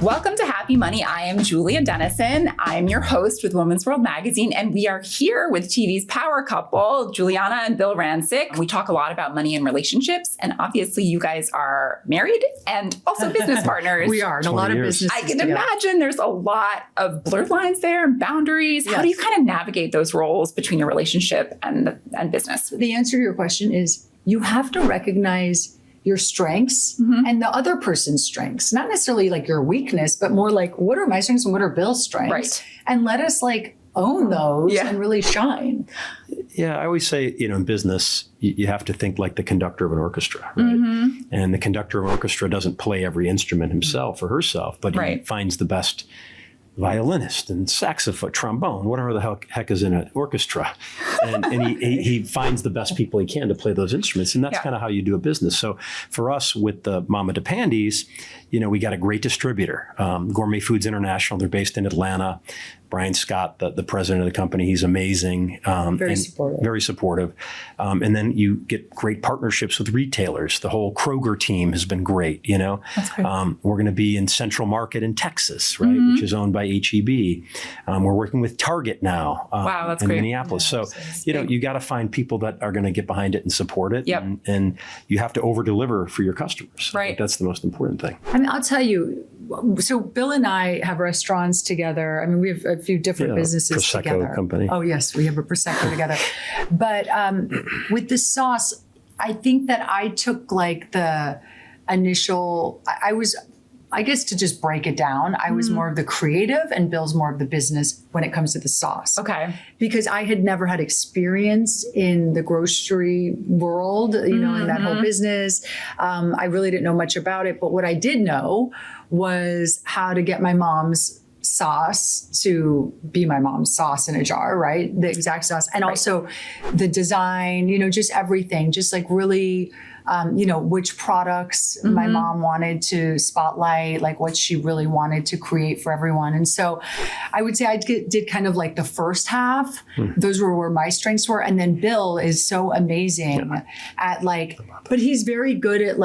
Welcome to Happy Money. I am Julia Dennison. I'm your host with Women's World Magazine, and we are here with TV's power couple, Giuliana and Bill Rancic. We talk a lot about money and relationships, and obviously you guys are married and also business partners. We are, and a lot of business. I can imagine there's a lot of blurred lines there and boundaries. Yes. How do you kind of navigate those roles between your relationship and business? The answer to your question is you have to recognize your strengths and the other person's strengths, not necessarily like your weakness, but more like what are my strengths and what are Bill's strengths? Right. And let us like own those and really shine. Yeah, I always say, in business, you have to think like the conductor of an orchestra, right? And the conductor of an orchestra doesn't play every instrument himself or herself, but he finds the best violinist and saxophone, trombone, whatever the heck is in an orchestra. And he finds the best people he can to play those instruments. And that's kind of how you do a business. So for us with the Mama DePandis, we got a great distributor, Gourmet Foods International. They're based in Atlanta. Brian Scott, the president of the company, he's amazing. Very supportive. Very supportive. And then you get great partnerships with retailers. The whole Kroger team has been great, That's great. We're going to be in Central Market in Texas, right, which is owned by HEB. We're working with Target now wow, that's in great. Minneapolis. Yeah, so, you got to find people that are going to get behind it and support it. Yep. And you have to over-deliver for your customers. Right. I think that's the most important thing. I mean, I'll tell you, so Bill and I have restaurants together. I mean, we have a few different businesses Prosecco together. company. Oh, yes, we have a Prosecco together. But with the sauce, I think that I took like the initial, I guess to just break it down, I was more of the creative and Bill's more of the business when it comes to the sauce. Okay. Because I had never had experience in the grocery world, in that whole business. I really didn't know much about it. But what I did know was how to get my mom's sauce to be my mom's sauce in a jar, right? The exact sauce. And also the design, just everything, just like really, which products my mom wanted to spotlight, like what she really wanted to create for everyone. And so I would say I did kind of like the first half. Those were where my strengths were. And then Bill is so amazing at but he's very good at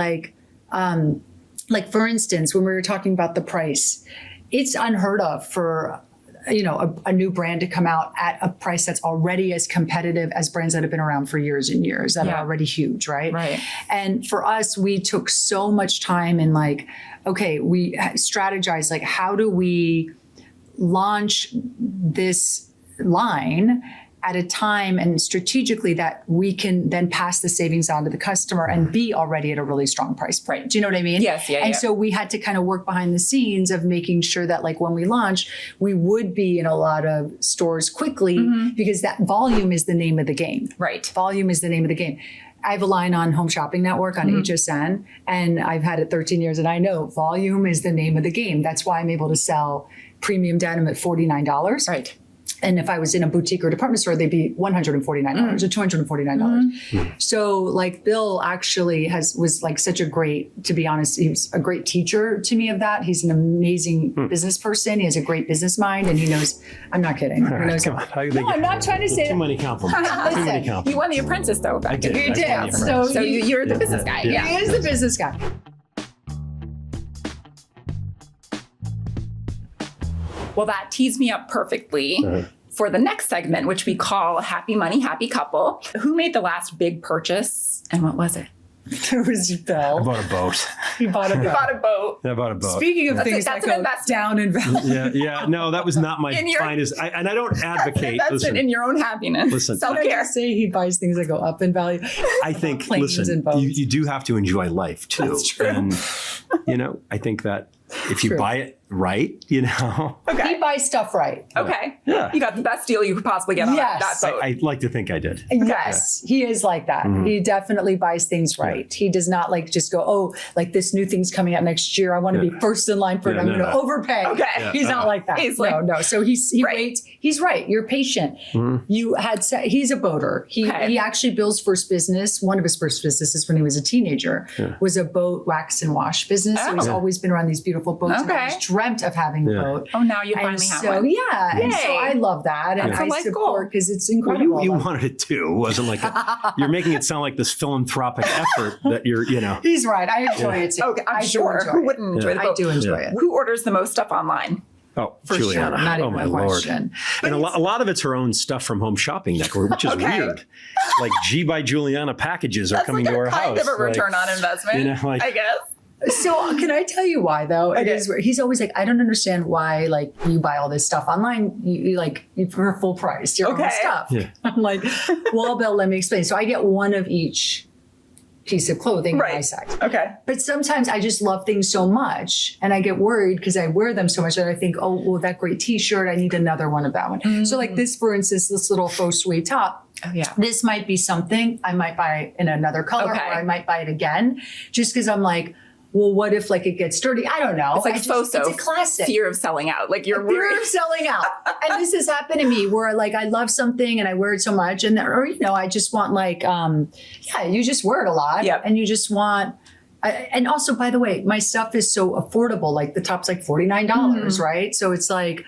for instance, when we were talking about the price, it's unheard of for a new brand to come out at a price that's already as competitive as brands that have been around for years and years that are already huge, right? Right. And for us, we took so much time in we strategized, how do we launch this line at a time and strategically that we can then pass the savings on to the customer and be already at a really strong price point. Do you know what I mean? Yes. Yeah. And so we had to kind of work behind the scenes of making sure that when we launched, we would be in a lot of stores quickly because that volume is the name of the game. Right. Volume is the name of the game. I have a line on Home Shopping Network on HSN, and I've had it 13 years, and I know volume is the name of the game. That's why I'm able to sell premium denim at $49. Right. And if I was in a boutique or department store, they'd be $149 or $249. So Bill actually was such a great, to be honest, he was a great teacher to me of that. He's an amazing business person. He has a great business mind and he knows, I'm not kidding. All right, come on. I'm not trying to say too many compliments. Too many compliments. You won The Apprentice though. Back I did. You did. So you're the business guy. Yeah. He is the business guy. Well, that tees me up perfectly for the next segment, which we call Happy Money, Happy Couple. Who made the last big purchase and what was it? It was Bill. I bought a boat. He bought a boat. Bought a boat. I bought a boat. Speaking of things that's that an go investment. down in value. Yeah. No, that was not my finest. And I don't advocate. That's in your own happiness. Listen. Self-care. Say he buys things that go up in value. I think, Planes and listen, boats. you do have to enjoy life too. That's true. And, I think that if you True. buy it right, Okay. He buys stuff right. Okay. Yeah. You got the best deal you could possibly get on that boat. I like to think I did. Yes, he is like that. He definitely buys things right. He does not just go, this new thing's coming out next year. I want to be first in line for it. I'm going to overpay. Okay. Yeah. He's not like that. He's no. So he waits. He's right. You're patient. He's a boater. He actually Bill's first business, one of his first businesses when he was a teenager, was a boat wax and wash business. So he's always been around these beautiful beautiful boats. And I always dreamt of having a boat. Oh, now you finally have one. Yeah. Yay. And so I love that. And That's a I life support because it's incredible. Well, you wanted it too. It wasn't like you're making it sound like this philanthropic effort that you're, He's right. I enjoy it too. Okay, I'm sure. Who wouldn't enjoy the boat? I do enjoy it. Who orders the most stuff online? Oh, For Juliana. sure. Not even my a Lord. question. And a lot of it's her own stuff from Home Shopping Network, which is weird. Like G by Juliana packages are coming to our house. That's like a kind of a return on investment, I guess. So can I tell you why though? It is. He's always like, I don't understand why like you buy all this stuff online. You for full price your own stuff. Yeah. I'm like, well, Bill, let me explain. So I get one of each piece of clothing in my size. Okay. But sometimes I just love things so much and I get worried because I wear them so much that I think, oh, well, that great t-shirt, I need another one of that one. So like this, for instance, this little faux suede top. Oh, yeah. This might be something I might buy in another color or I might buy it again just because I'm like, well, what if like it gets dirty? I don't know. It's like it's a classic. Fear of selling out. Like you're worried. Fear of selling out. And this has happened to me where like I love something and I wear it so much and or I just want like you just wear it a lot and you just want and also by the way, my stuff is so affordable. Like the top's like $49, right? So it's like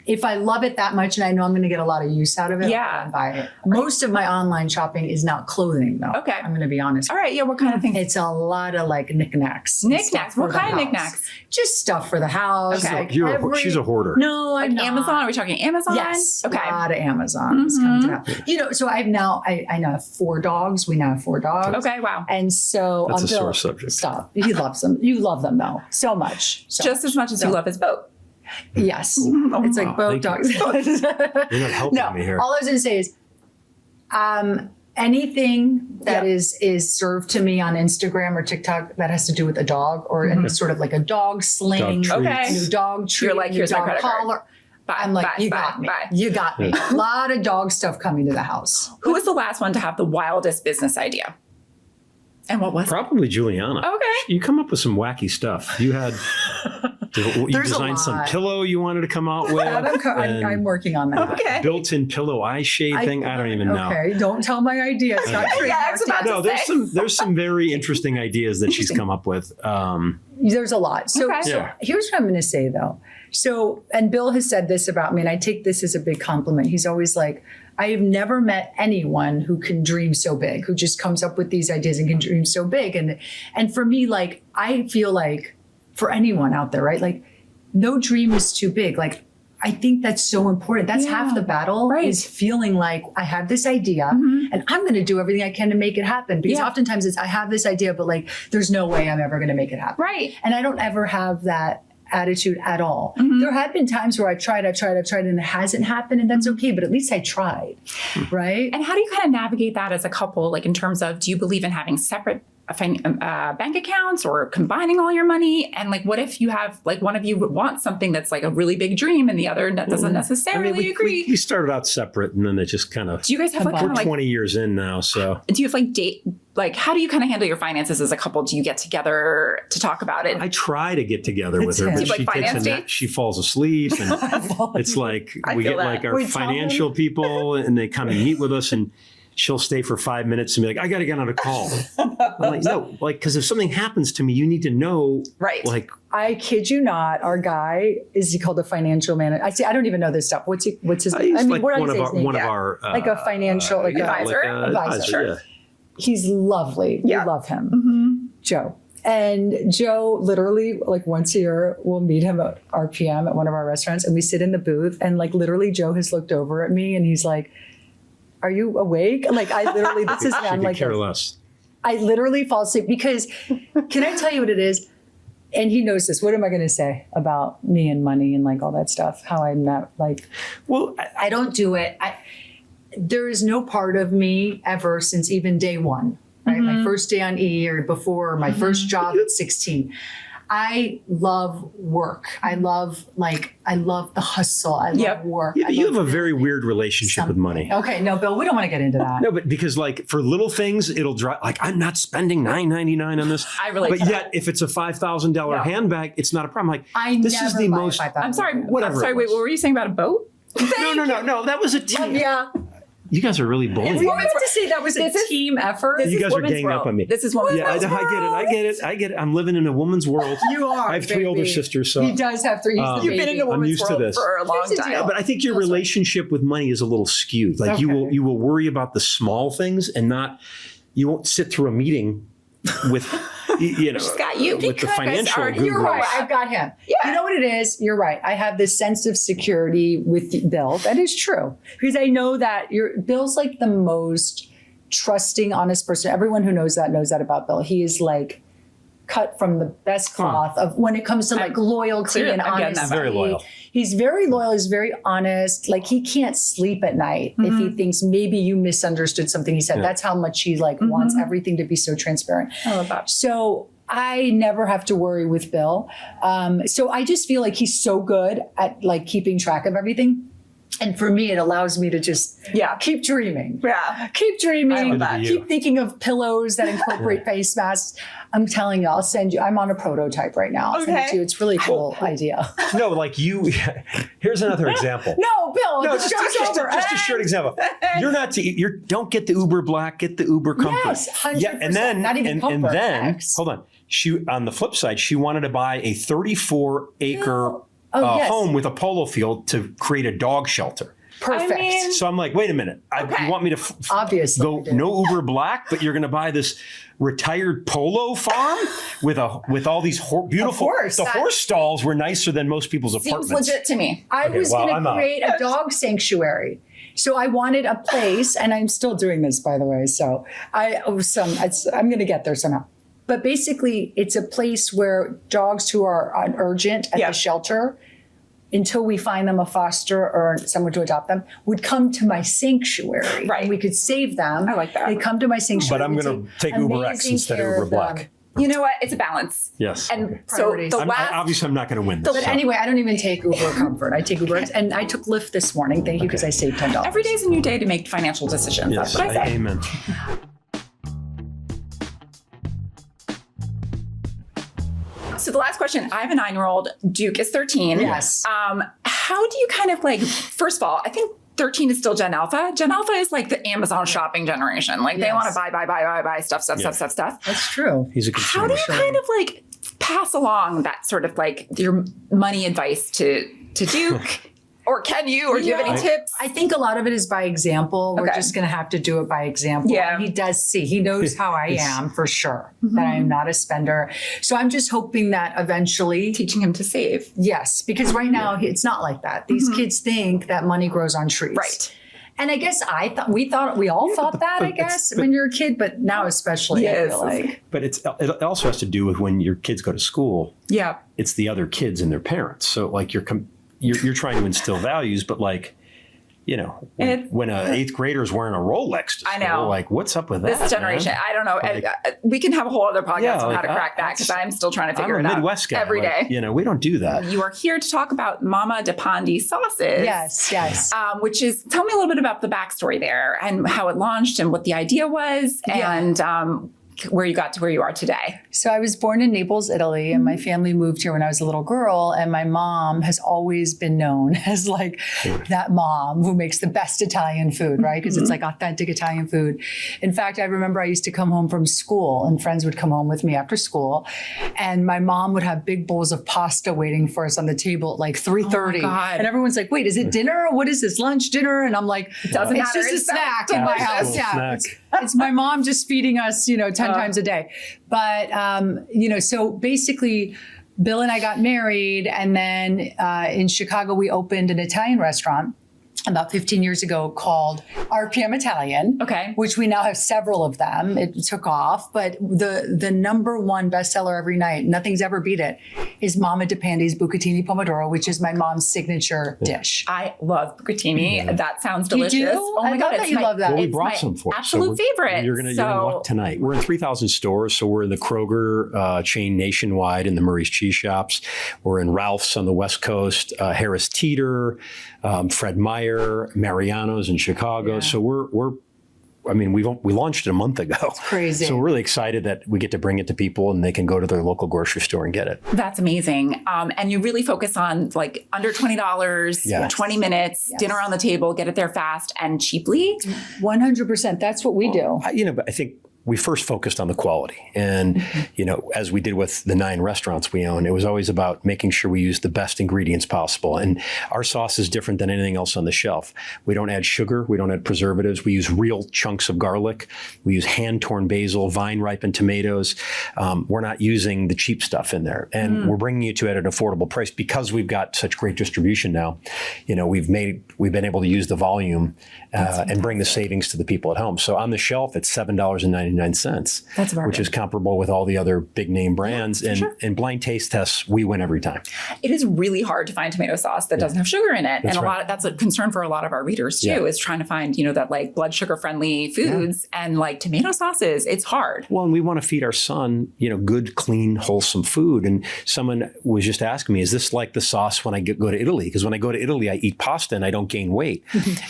if I love it that much and I know I'm going to get a lot of use out of it, I'll buy it. Most of my online shopping is not clothing, though. Okay. I'm going to be honest. All right. Yeah. What kind of things? It's a lot of like knickknacks. Knickknacks? What kind of knickknacks? Just stuff for the house. Okay. Like she's a hoarder. No, I'm not. Amazon? Are we talking Amazon? Yes. Okay. A lot of Amazon is coming to that. So I now have 4 dogs. We now have 4 dogs. Okay. Wow. And so that's a sore subject. Stop. He loves them. You love them though. So much. Just as much as you love his boat. Yes. It's like boat dogs. You're not helping me here. All I was going to say is anything that is served to me on Instagram or TikTok that has to do with a dog or any sort of like a dog sling, new dog treat, you're like, here's my credit collar. I'm like, you got me. You got me. A lot of dog stuff coming to the house. Who was the last one to have the wildest business idea? And what was Probably Juliana. Okay. You come up with some wacky stuff. You had you designed some pillow you wanted to come out with. I'm working on that. Okay. Built-in pillow eye shade thing. I don't even know. Okay, don't tell my idea. It's not no, there's some very interesting ideas that she's come up with. There's a lot. So here's what I'm going to say though. So, and Bill has said this about me, and I take this as a big compliment. He's always like, I have never met anyone who can dream so big, who just comes up with these ideas and can dream so big. And for me, like, I feel like for anyone out there, right? Like no dream is too big. Like, I think that's so important. That's half the battle is feeling like I have this idea and I'm going to do everything I can to make it happen. Because oftentimes it's, I have this idea, but like, there's no way I'm ever going to make it happen. Right. And I don't ever have that attitude at all. There have been times where I've tried and it hasn't happened and that's okay, but at least I tried, right? And how do you kind of navigate that as a couple? Like in terms of, do you believe in having separate bank accounts or combining all your money? And like, what if you have like one of you wants something that's like a really big dream and the other doesn't necessarily agree? We started out separate and then it just kind of, do you guys have like, we're 20 years in now, so. Do you have like how do you kind of handle your finances as a couple? Do you get together to talk about it? I try to get together with her, but she takes a nap, she falls asleep and it's like, we get like our financial people and they come and meet with us and she'll stay for 5 minutes and be like, I got to get on a call. I'm like, no, like, because if something happens to me, you need to know. Right. Like, I kid you not, our guy, is he called a financial manager? I don't even know this stuff. What's his I mean, like one of our like a financial, like advisor. Advisor. Sure. Yeah. He's lovely. We love him. Joe. And Joe literally like once a year we'll meet him at RPM at one of our restaurants and we sit in the booth and like literally Joe has looked over at me and he's like, are you awake? Like I literally, this is I'm like, care less. I literally fall asleep because can I tell you what it is? And he knows this. What am I going to say about me and money and like all that stuff? How I'm not like, well, I don't do it. There is no part of me ever since even day one, right? My first day on E or before my first job at 16. I love work. I love the hustle. I love work. Yeah, you have a very weird relationship with money. Okay, no, Bill, we don't want to get into that. No, but because like for little things, it'll drive, like I'm not spending $9.99 on this. I relate. But yet if it's a $5,000 handbag, it's not a problem. Like this is the most, I'm sorry. whatever. I'm sorry, wait, what were you saying about a boat? No. That was a tip. Yeah. You guys are really bullying. We meant to say that was a team effort. You guys are ganging up on me. This is woman's world. I get it. I'm living in a woman's world. You are. I have three older sisters, so he does have three. You've been in a woman's world for a long time. Yeah, but I think your relationship with money is a little skewed. Like you will worry about the small things and you won't sit through a meeting with She's got you. With the financial guru. You're right. I've got him. Yeah. You know what it is? You're right. I have this sense of security with Bill. That is true. Because I know that Bill's like the most trusting, honest person. Everyone who knows that about Bill. He is like cut from the best cloth of when it comes to like loyalty and honesty. Very loyal. He's very loyal. He's very honest. Like he can't sleep at night if he thinks maybe you misunderstood something he said. That's how much he like wants everything to be so transparent. I love that. So I never have to worry with Bill. So I just feel like he's so good at like keeping track of everything. And for me, it allows me to just keep dreaming. Yeah. Keep dreaming. Keep Keep thinking of pillows that incorporate face masks. I'm telling you, I'll send you. I'm on a prototype right now. I'll send it to you. It's really cool idea. No, like you. Here's another example. No, Bill. No, just a short example. You're not. Don't get the Uber Black. Get the Uber Comfort. Yes, 100%. Yeah, and then not even comfort. and then Max. hold on. She on the flip side, she wanted to buy a 34-acre home with a polo field to create a dog shelter. Perfect. So I'm like, wait a minute. You want me to obviously go no Uber Black, but you're going to buy this retired polo farm with all these beautiful. The horse stalls were nicer than most people's apartments. Seems legit to me. I was going to create a dog sanctuary. So I wanted a place, and I'm still doing this, by the way. So I'm going to get there somehow. But basically, it's a place where dogs who are urgent at the shelter, until we find them a foster or someone to adopt them, would come to my sanctuary. Right. And we could save them. I like that. They come to my sanctuary. But I'm going to take Uber X instead of Uber Black. You know what? It's a balance. Yes. And so obviously I'm not going to win this. But anyway, I don't even take Uber Comfort. I take Uber X. And I took Lyft this morning. Thank you, because I saved $10. Every day is a new day to make financial decisions. Yes, that's what I say. Amen. So the last question, I have a 9-year-old, Duke is 13. Yes. How do you kind of like, first of all, I think 13 is still Gen Alpha. Gen Alpha is like the Amazon shopping generation. Like they want to buy stuff. That's true. He's a consumer. How do you kind of like pass along that sort of like your money advice to Duke? Or can you? Or do you have any tips? I think a lot of it is by example. We're just going to have to do it by example. Yeah. And he does see. He knows how I am for sure, that I am not a spender. So I'm just hoping that eventually. Teaching him to save. Yes, because right now it's not like that. These kids think that money grows on trees. Right. And I guess we all thought that, I guess, when you're a kid, but now especially, I feel like. But it also has to do with when your kids go to school. Yeah. It's the other kids and their parents. So like you're trying to instill values, but like, you know, when an 8th grader is wearing a Rolex, I know. Like, what's up with that? This generation, man? I don't know. Like, we can have a whole other podcast on how to crack that, because I'm still trying to figure it out. I'm a Midwest guy every day. You know, we don't do that. You are here to talk about Mama DePandi Sauces. Yes. Which is, tell me a little bit about the backstory there and how it launched and what the idea was and where you got to where you are today. So I was born in Naples, Italy, and my family moved here when I was a little girl. And my mom has always been known as like that mom who makes the best Italian food, right? Because it's like authentic Italian food. In fact, I remember I used to come home from school and friends would come home with me after school. And my mom would have big bowls of pasta waiting for us on the table at like 3:30. And everyone's like, wait, is it dinner? What is this, lunch, dinner? And I'm like, doesn't matter. It's just a snack in my house. Yeah, it's my mom just feeding us, 10 times a day. But, so basically Bill and I got married, and then in Chicago, we opened an Italian restaurant about 15 years ago called RPM Italian, which we now have several of them. It took off, but the number one bestseller every night, nothing's ever beat it, is Mama DePandi's Bucatini Pomodoro, which is my mom's signature dish. I love Bucatini. That sounds delicious. You do? Oh my God, you love that. Well, we brought some for absolute favorite. You're in luck tonight. We're in 3,000 stores, so we're in the Kroger chain nationwide, in the Murray's Cheese Shops. We're in Ralph's on the West Coast, Harris Teeter, Fred Meyer, Mariano's in Chicago. So we're I mean, we launched it a month ago. It's crazy. So we're really excited that we get to bring it to people and they can go to their local grocery store and get it. That's amazing. And you really focus on like under $20, 20 minutes, dinner on the table, get it there fast and cheaply. 100%. That's what we do. But I think we first focused on the quality. And, as we did with the 9 restaurants we own, it was always about making sure we use the best ingredients possible. And our sauce is different than anything else on the shelf. We don't add sugar. We don't add preservatives. We use real chunks of garlic. We use hand-torn basil, vine-ripened tomatoes. We're not using the cheap stuff in there. And we're bringing it to at an affordable price because we've got such great distribution now. We've been able to use the volume and bring the savings to the people at home. So on the shelf, it's $7.99. That's which is comparable with all the other big name brands. And in blind taste tests, we win every time. It is really hard to find tomato sauce that doesn't have sugar in it. That's and that's a concern for a lot of our readers too, is trying to find, that like blood sugar friendly foods and like tomato sauces. It's hard. Well, and we want to feed our son, good, clean, wholesome food. And someone was just asking me, is this like the sauce when I go to Italy? Because when I go to Italy, I eat pasta and I don't gain weight.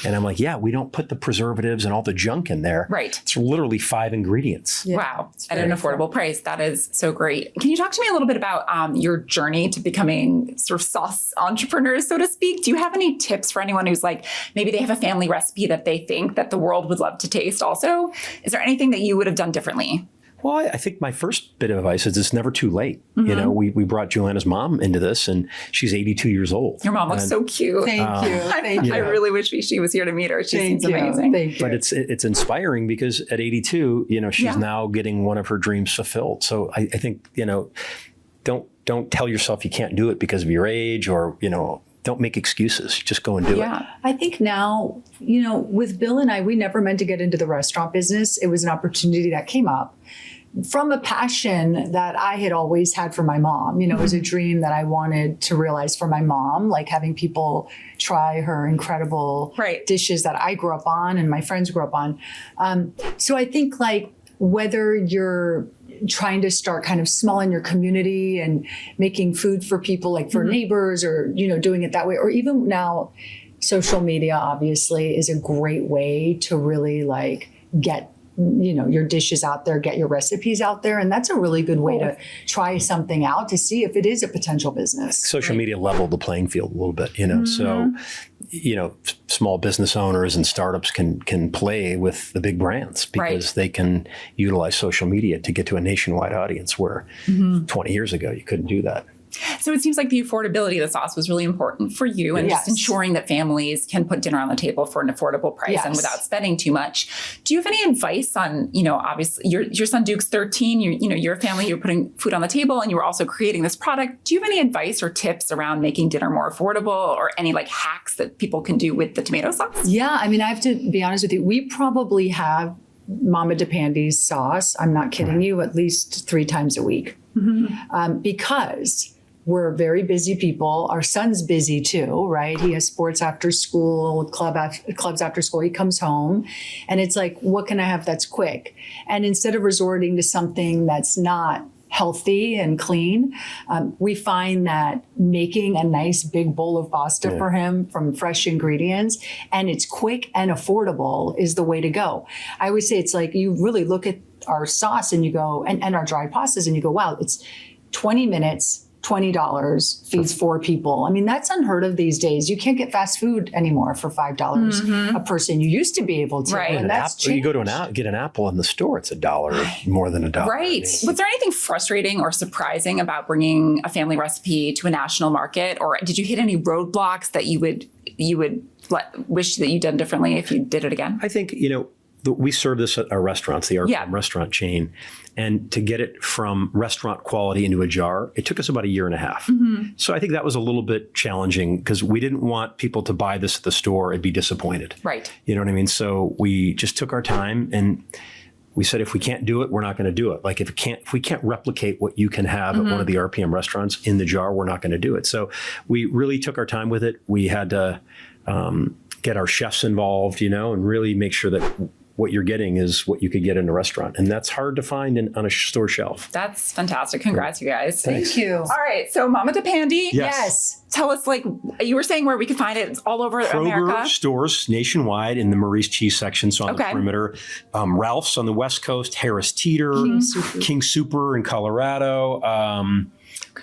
And I'm like, we don't put the preservatives and all the junk in there. Right. It's literally 5 ingredients. Wow. At an affordable price. That is so great. Can you talk to me a little bit about your journey to becoming sort of sauce entrepreneurs, so to speak? Do you have any tips for anyone who's like, maybe they have a family recipe that they think that the world would love to taste also? Is there anything that you would have done differently? Well, I think my first bit of advice is it's never too late. We brought Juliana's mom into this and she's 82 years old. Your mom looks so cute. Thank you. Thank you. I really wish she was here to meet her. She seems amazing. Thank you. But it's inspiring because at 82, she's now getting one of her dreams fulfilled. So I think, don't tell yourself you can't do it because of your age or, don't make excuses. Just go and do it. I think now, with Bill and I, we never meant to get into the restaurant business. It was an opportunity that came up from a passion that I had always had for my mom. It was a dream that I wanted to realize for my mom, like having people try her incredible dishes that I grew up on and my friends grew up on. So I think like whether you're trying to start kind of small in your community and making food for people, like for neighbors or, doing it that way, or even now social media obviously is a great way to really like get your dishes out there, get your recipes out there. And that's a really good way to try something out to see if it is a potential business. Social media leveled the playing field a little bit, so, small business owners and startups can play with the big brands because they can utilize social media to get to a nationwide audience where 20 years ago, you couldn't do that. So it seems like the affordability of the sauce was really important for you and just ensuring that families can put dinner on the table for an affordable price and without spending too much. Do you have any advice on, obviously your son Duke's 13, you're a family, you're putting food on the table and you were also creating this product. Do you have any advice or tips around making dinner more affordable or any like hacks that people can do with the tomato sauce? Yeah. I mean, I have to be honest with you. We probably have Mama DePandi's sauce. I'm not kidding you, at least 3 times a week because we're very busy people. Our son's busy too, right? He has sports after school, clubs after school. He comes home and it's like, what can I have that's quick? And instead of resorting to something that's not healthy and clean, we find that making a nice big bowl of pasta for him from fresh ingredients and it's quick and affordable is the way to go. I always say it's like you really look at our sauce and you go, and our dry pastas and you go, wow, it's 20 minutes, $20 feeds 4 people. I mean, that's unheard of these days. You can't get fast food anymore for $5 a person. You used to be able to. Right. And that's changed. You go to get an apple in the store, it's $1, more than $1. Right. Was there anything frustrating or surprising about bringing a family recipe to a national market? Or did you hit any roadblocks that you would wish that you'd done differently if you did it again? I think, we serve this at our restaurants, the RPM restaurant chain. And to get it from restaurant quality into a jar, it took us about 1.5 years. So I think that was a little bit challenging because we didn't want people to buy this at the store and be disappointed. Right. You know what I mean? So we just took our time and we said, if we can't do it, we're not going to do it. Like if we can't replicate what you can have at one of the RPM restaurants in the jar, we're not going to do it. So we really took our time with it. We had to get our chefs involved, and really make sure that what you're getting is what you could get in a restaurant. And that's hard to find on a store shelf. That's fantastic. Congrats, you guys. Thank you. All right. So Mama DePandi. Yes. Tell us, like, you were saying where we could find it. It's all over America. Kroger stores nationwide in the Maurice cheese section, so on the perimeter. Ralph's on the West Coast, Harris Teeter, King Super in Colorado.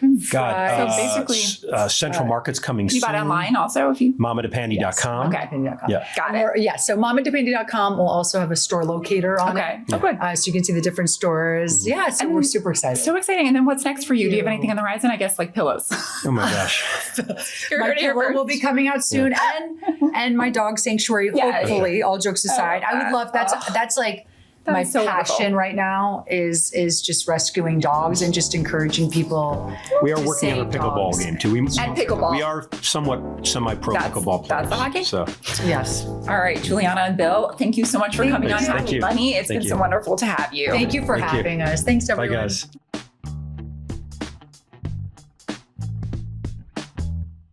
So basically, Central Market's coming soon. You bought online also? If you MamaDePandi.com. Okay. Yeah. Got it. Yeah. So MamaDePandi.com will also have a store locator on it. Oh, good. So you can see the different stores. Yeah. So we're super excited. So exciting. And then what's next for you? Do you have anything on the horizon? I guess like pillows. Oh my gosh. My pillow will be coming out soon, and my dog sanctuary. Hopefully, all jokes aside, I would love that's like. My so passion right now is just rescuing dogs and just encouraging people. We are working on a pickleball game too. And pickleball. We are somewhat semi-pro pickleball players. That's the hockey. So Yes. All right, Giuliana and Bill, thank you so much for coming on Happy Money. It's been so wonderful to have you. Thank you for having us. Thanks, everyone. bye, guys.